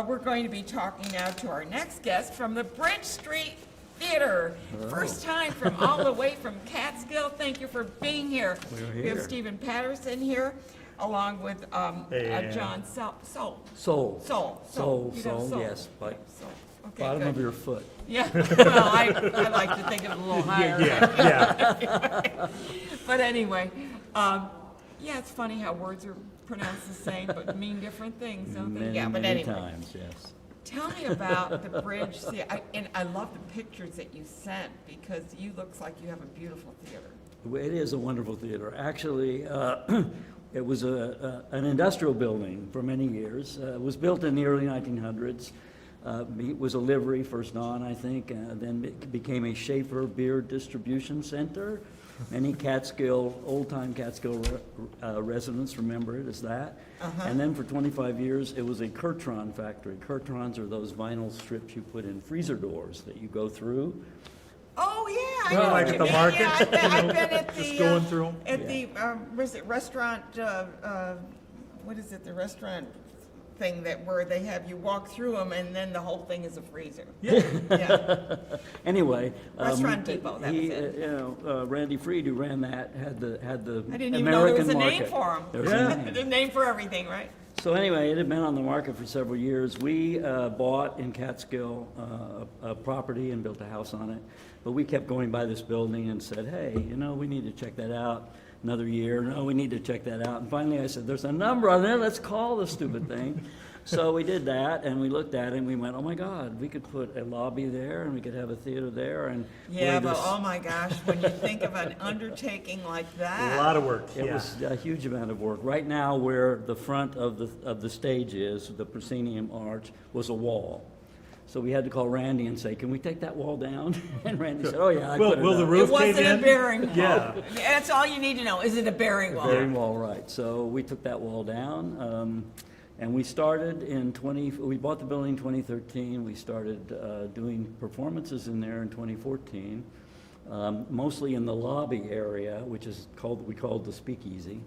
We're going to be talking now to our next guest from the Bridge Street Theater. First time from all the way from Catskill. Thank you for being here. We're We have here. Stephen Patterson here, along with John Sowle. Sowle, You'd have Sowle. yes, but Sowle. Okay, bottom good. of your foot. Yeah, well, I like to think of it a little higher. Yeah. But anyway, yeah, it's funny how words are pronounced the same but mean different things, don't they? Many, Yeah, but many anyway. times, yes. Tell me about the bridge. See, I love the pictures that you sent because you looks like you have a beautiful theater. It is a wonderful theater. Actually, it was an industrial building for many years. It was built in the early 1900s. It was a livery, first on, I think, then it became a Schaefer beer distribution center. Many Catskill, old-time Catskill residents remember it as that. And then for 25 years, it was a Kurtron factory. Kurtrons are those vinyl strips you put in freezer doors that you go through. Oh, yeah. I Well, know like what at you the mean. market, Yeah, I've been you know, at the, just going through 'em. At the, was it restaurant, what is it, the restaurant thing that where they have you walk through them and then the whole thing is a freezer. Yeah. Yeah. Anyway, Restaurant Depot, that he, was it. Randy Freed, who ran that, had the I didn't even know there was American a market. name for them. There's Yeah. a name. There's a name for everything, right? So anyway, it had been on the market for several years. We bought in Catskill a property and built a house on it. But we kept going by this building and said, hey, you know, we need to check that out. Another year, no, we need to check that out. And finally I said, there's a number on there, let's call the stupid thing. So we did that, and we looked at it, and we went, oh my God, we could put a lobby there, and we could have a theater there, and Yeah, boy, but this- oh my gosh, when you think of an undertaking like that. A lot of work, It yeah. was a huge amount of work. Right now, where the front of the stage is, the proscenium arch, was a wall. So we had to call Randy and say, can we take that wall down? And Randy said, oh yeah, I put it Will the up. roof It cave wasn't a in? bearing wall. Yeah. That's all you need to know. Is it a bearing wall? Bearing wall, right. So we took that wall down, and we started we bought the building in 2013. We started doing performances in there in 2014, mostly in the lobby area, which is we called the Speakeasy.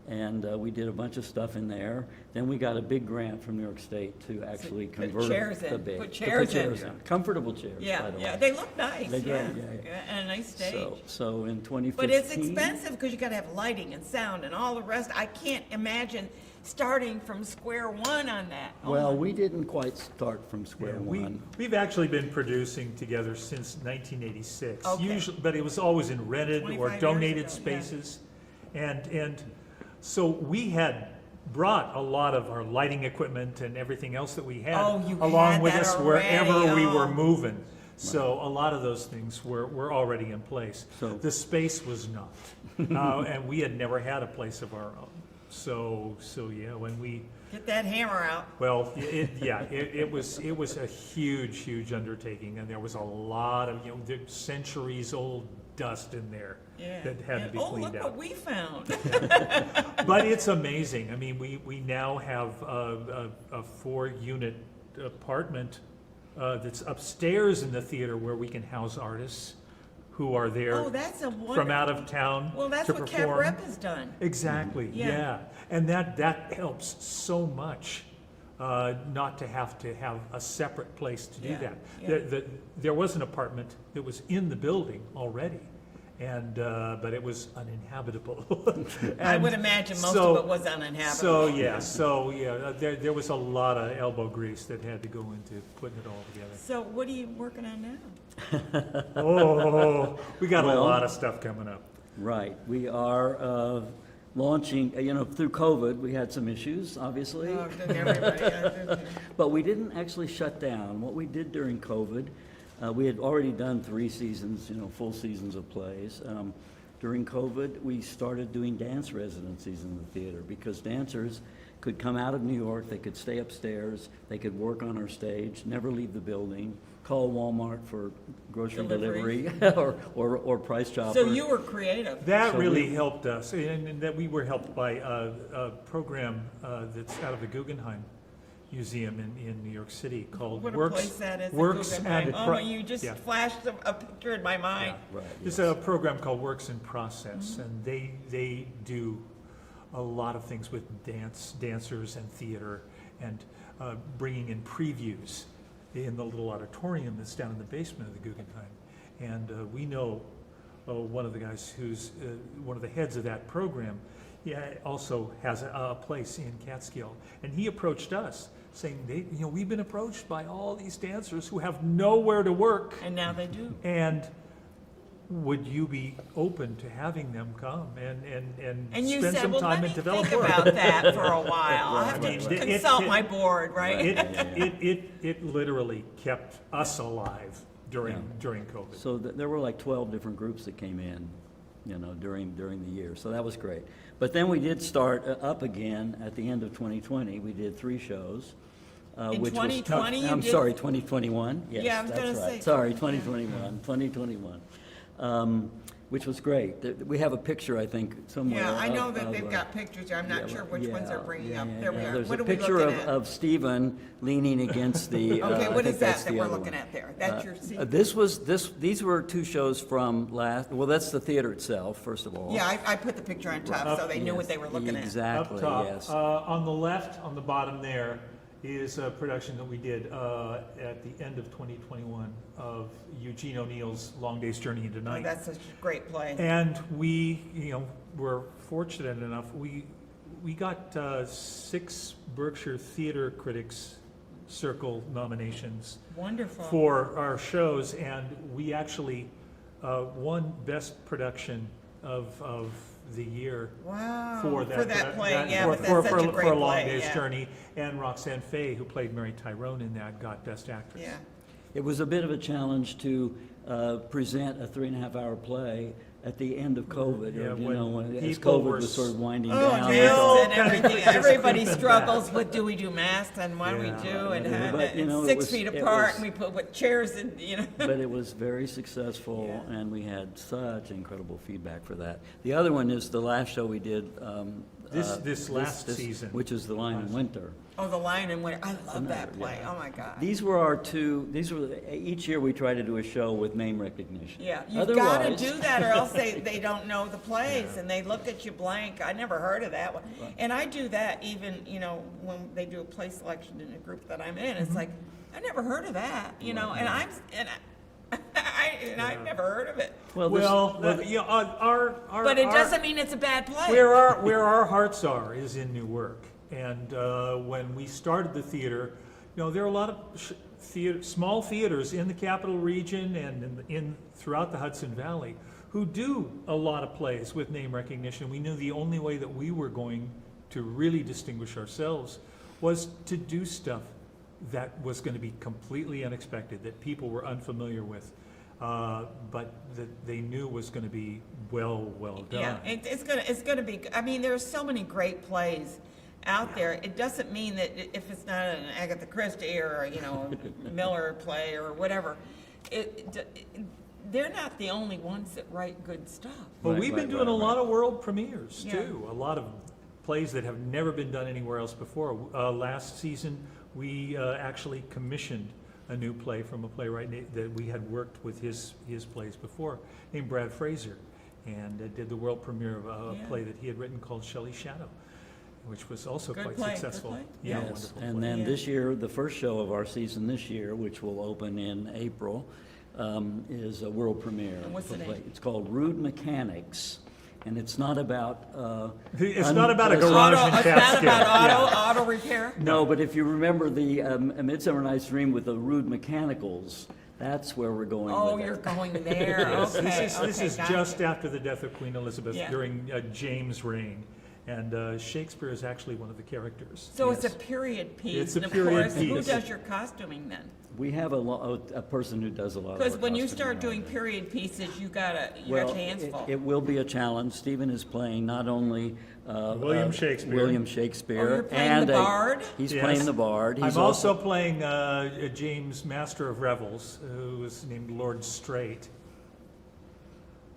And we did a bunch of stuff in there. Then we got a big grant from New York State to actually put convert chairs the in. big. Put to chairs in. Comfortable chairs, by Yeah, the yeah, way. they look nice. They do, yeah. yeah. And a nice stage. So in 2015. But it's expensive because you got to have lighting and sound and all the rest. I can't imagine starting from square one on that. Oh Well, my- we didn't quite start from square Yeah, one. we've actually been producing together since 1986. Okay. Usually, but it was always in rented 25 or years donated ago, yeah. spaces. And so we had brought a lot of our lighting equipment and everything else that we had Oh, you along had with that us already, wherever we were oh. moving. So a lot of those things were already in place. So- The space was not. And we had never had a place of our own. So yeah, when we, Get that hammer out. well, it was a huge undertaking, and there was a lot of, centuries-old dust in there Yeah. that had to And, be oh, cleaned look out. what we found. But it's amazing. I mean, we now have a 4-unit apartment that's upstairs in the theater where we can house artists who are there Oh, that's a from wonderful. out of town Well, that's to what perform. Cap Rep has done. Exactly, Yeah. yeah. And that helps so much, not to have a separate place to do Yeah, that. yeah. There was an apartment that was in the building already, and, but it was uninhabitable. I And would imagine most so- of it was uninhabitable. So, yeah, there was a lot of elbow grease that had to go into putting it all together. So what are you working on now? Oh, we got a Well- lot of stuff coming up. Right. We are launching, through COVID, we had some issues, obviously. Oh, didn't everybody? Yeah. But we didn't actually shut down. What we did during COVID, we had already done 3 seasons, full seasons of plays. During COVID, we started doing dance residencies in the theater because dancers could come out of New York, they could stay upstairs, they could work on our stage, never leave the building, call Walmart for grocery Delivery. delivery or Price Chopper. So you were creative. That So really we- helped us, and that we were helped by a program that's out of the Guggenheim Museum in New York City called What a Works. place that is. the Works Guggenheim. and Oh, Pro- my, you just yeah. flashed a picture in my mind. Right, There's yes. a program called Works in Process, and they do a lot of things with dancers and theater, and bringing in previews in the little auditorium that's down in the basement of the Guggenheim. And we know one of the guys who's one of the heads of that program, he also has a place in Catskill. And he approached us saying, we've been approached by all these dancers who have nowhere to work. And now they do. And would you be open to having them come and you spend said, some well, time let and me develop think work? about that for a while. I'll have I mean, to it- consult it- my board, right? It literally kept us alive during COVID. So there were like 12 different groups that came in, during the year. So that was great. But then we did start up again at the end of 2020. We did 3 shows. In which was 2020 you I'm did- sorry, 2021. Yes, Yeah, I was that's gonna right. say- Sorry, 2021. Which was great. We have a picture, I think, somewhere. Yeah, I know of- that of, they've got pictures. I'm not sure which ones they're bringing up. There we are. There's What a are we picture looking at? of Stephen leaning against the. Okay, I what think is that's that the we're other looking one. at there? That's your seat? These were 2 shows from well, that's the theater itself, first of all. Yeah, I put the picture on top so they knew what they were looking at. Exactly, Up top, yes. on the left, on the bottom there, is a production that we did at the end of 2021 of Eugene O'Neill's Long Day's Journey into Oh, Night. that's such a great play. And we, were fortunate enough, we got 6 Berkshire Theater Critics Circle nominations Wonderful. for our shows, and we actually won Best Production of the year Wow. for that play, that- yeah, for, but that's for, such for, a great for a Long play, Day's yeah. Journey. And Roxanne Fay, who played Mary Tyrone in that, got Best Actress. Yeah. It was a bit of a challenge to present a 3.5-hour play at the end of COVID, Yeah, when as people COVID were was sort of winding Oh, down. masks and Kind of everything. just Everybody creeping struggles with, do we do masks and what do we Yeah. do? And Yeah, had but, it it 6 was- feet it apart was- and we put with chairs and, But it was very successful, Yeah. and we had such incredible feedback for that. The other one is the last show we did. This last season. Which is The Lion in Winter. Oh, The Lion and Winter. I love that play. Yeah. Oh, my God. These were each year we try to do a show with name recognition. Yeah, you've got to Otherwise- do that or else they don't know the plays and they look at you blank. I never heard of that one. And I do that even, when they do a play selection in a group that I'm in. It's like, I never heard of that, and I've never heard of it. Well, But it doesn't mean it's a bad play. Where our hearts are is in new work. And when we started the theater, there are a lot of small theaters in the Capital Region and in throughout the Hudson Valley who do a lot of plays with name recognition. We knew the only way that we were going to really distinguish ourselves was to do stuff that was going to be completely unexpected, that people were unfamiliar with, but that they knew was going to be well done. Yeah, it's gonna be. I mean, there are so many great plays out there. It doesn't mean that if it's not an Agatha Christie or a Miller play or whatever, they're not the only ones that write good stuff. Well, Right, we've been right, doing right, a lot right. of world premieres Yeah. too. A lot of plays that have never been done anywhere else before. Last season, we actually commissioned a new play from a playwright that we had worked with his plays before, named Brad Fraser, and did the world premiere of a Yeah. play that he had written called Shelley's Shadow, which was also Good quite play, good successful. play. Yeah, Yes, wonderful and play. then Yeah. this year, the first show of our season this year, which will open in April, is a world premiere. And what's the of a name? play. It's called Rude Mechanics, and it's not about. It's not about a it's- garage in It's not Catskill. about auto repair. No, but if you remember the A Midsummer Night's Dream with the rude mechanicals, that's where we're going Oh, with you're it. going there. Yes, Okay. this is gotcha. just after the death of Queen Elizabeth Yeah. during James' reign, and Shakespeare is actually one of the characters. So it's a Yes. period piece. It's a and of period course, Who piece. does your costuming then? We have a person who does a lot of Because our when you costuming start around doing it. period pieces, you got Well, your hands full. it will be a challenge. Stephen is playing not only William Shakespeare. William Shakespeare, Oh, you're playing and the Bard? He's Yes. playing the Bard. He's I'm also playing James, Master of Revels, who is named Lord Straight.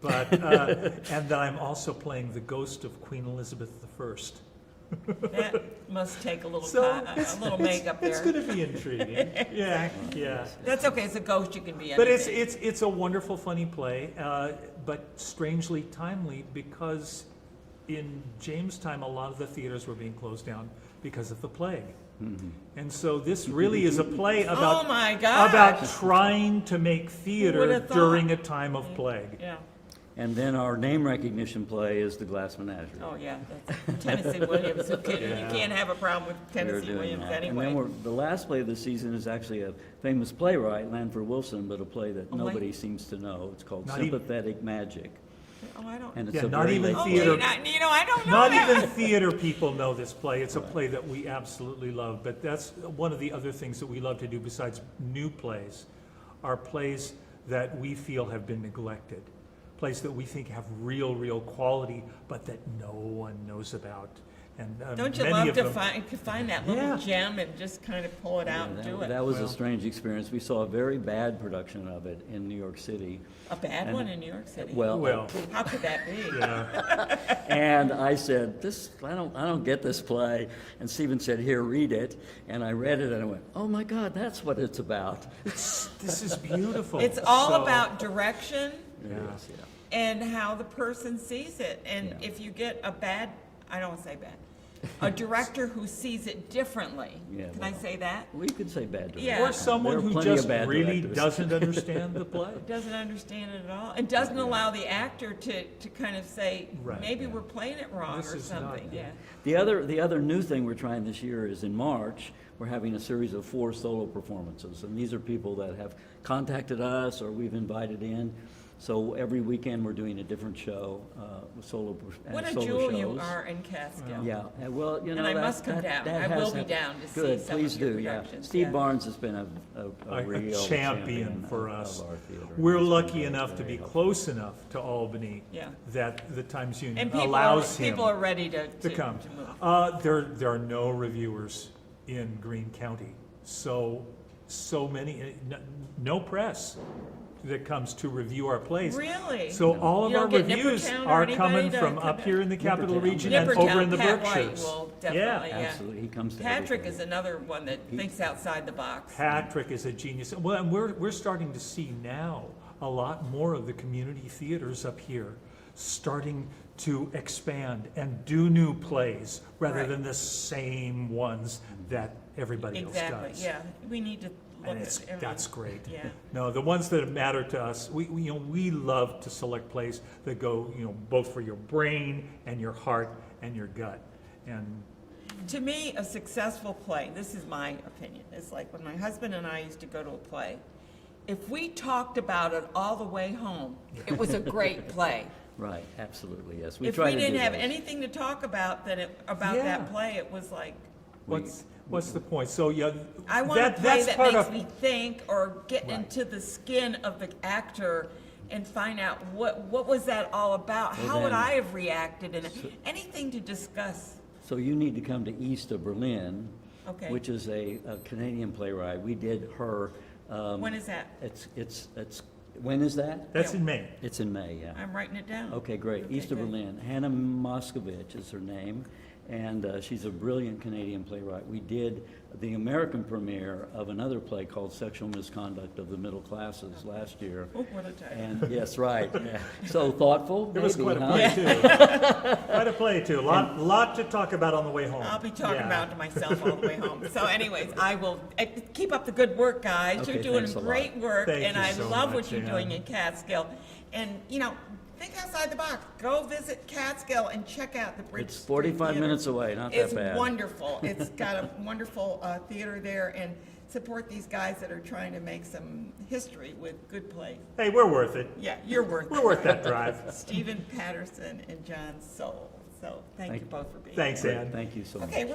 But and then I'm also playing the ghost of Queen Elizabeth I. That must take a little So a little makeup it's there. going to be intriguing. Yeah. That's okay. It's a ghost. You can be But anything. it's a wonderful, funny play, but strangely timely because in James' time, a lot of the theaters were being closed down because of the plague. And so this really is a play Oh about, my gosh. about trying to make Who theater would've thought? during a time of plague. Yeah. And then our name recognition play is The Glass Menagerie. Oh, yeah, that's Tennessee Williams. You Yeah. can't have a problem with We're Tennessee doing Williams that. anyway. And then the last play of the season is actually a famous playwright, Lanford Wilson, but a play that Oh, nobody Lan- seems to know. It's called Not even- Sympathetic Magic. Oh, I don't. And it's Yeah, a not very even late Oh, theater- wait, I don't know Not that. even theater people know this play. It's a play that we absolutely love, but that's one of the other things that we love to do besides new plays, are plays that we feel have been neglected, plays that we think have real quality, but that no one knows about. And Don't you many love of to them, find that little Yeah. gem and just kind of pull it out and do it? That was Well- a strange experience. We saw a very bad production of it in New York City. A bad and- one in New York City? well, How could that be? yeah, And I said, I don't get this play. And Stephen said, here, read it. And I read it and I went, oh my God, that's what it's about. this is beautiful. It's all So- about direction It Yeah. is, yeah. and how the person sees it. And Yeah. if you get a bad, I don't want to say bad, a director who sees it differently. Yeah, Can I well. say that? We could say bad director. Yeah. Or There someone are who plenty of just bad really directors. doesn't understand the play. Doesn't understand it at all, and doesn't allow the actor to kind of say, Right, maybe we're playing it wrong This or is not something, good. yeah. The other new thing we're trying this year is in March, we're having a series of 4 solo performances. And these are people that have contacted us or we've invited in. So every weekend, we're doing a different show, solo What a solo jewel shows. you are in Catskill. Yeah, well, you know, And I that- must come that- down. that I will has be hap- down to see Good, some please of your do, yeah. productions, Steve yeah. Barnes has been a A real champion for of us. our theater. We're He's been lucky very, enough to very be helpful. close enough to Albany Yeah. that the Times Union And people allows him are ready to come. move. There are no reviewers in Greene County, so many, no press that comes to review our plays. Really? So all of You our don't get reviews Nippertown or are anybody coming to from come up in? here in the Capital Nippertown. Region and Nippertown, over in the Pat White Berkshires. will Yeah, definitely, yeah. Absolutely, he comes to Patrick everything. is another one that thinks outside the box. Patrick is a genius. Well, and we're starting to see now a lot more of the community theaters up here starting to expand and do new plays rather Right. than the same ones that everybody else Exactly, does. yeah. We need to look And at it's, everything. that's great. Yeah. No, the ones that matter to us, we love to select plays that go, both for your brain and your heart and your gut. And To me, a successful play, this is my opinion, it's like when my husband and I used to go to a play, if we talked about it all the way home, it was a great play. Right, absolutely, yes. We If try we to didn't do have those. anything to talk about about Yeah. that play, it was like, what's the point? So, yeah, I want a play that's that part makes of, me think or get Right. into the skin of the actor and find out what was that all about? Well, How would then- I have reacted? And anything to discuss. So you need to come to East of Berlin, Okay. which is a Canadian playwright. We did her. When is that? When is that? that's in May. It's in May, yeah. I'm writing it down. Okay, great. East of good. Berlin. Hannah Moscovich is her name, and she's a brilliant Canadian playwright. We did the American premiere of another play called Sexual Misconduct of the Middle Classes last year. Oh, what a title. And, yes, right. Yeah. So thoughtful, It was maybe, quite a huh? play too. Quite a play too. Lot to talk about on the way home. I'll be talking Yeah. about it to myself all the way home. So anyways, I will keep up the good work, guys. Okay, You're doing thanks a lot. great work, Thank and you I so love what much, you're doing Ann. in Catskill. And, think outside the box. Go visit Catskill and check out the Bridge It's Street 45 Theater. minutes away, not that It's bad. wonderful. It's got a wonderful theater there, and support these guys that are trying to make some history with good plays. Hey, we're worth it. Yeah, you're worth We're it. worth that drive. Stephen Patterson and John Sowle. So thank you both for being Thanks, here. Ann. Thank you so much. Okay, we're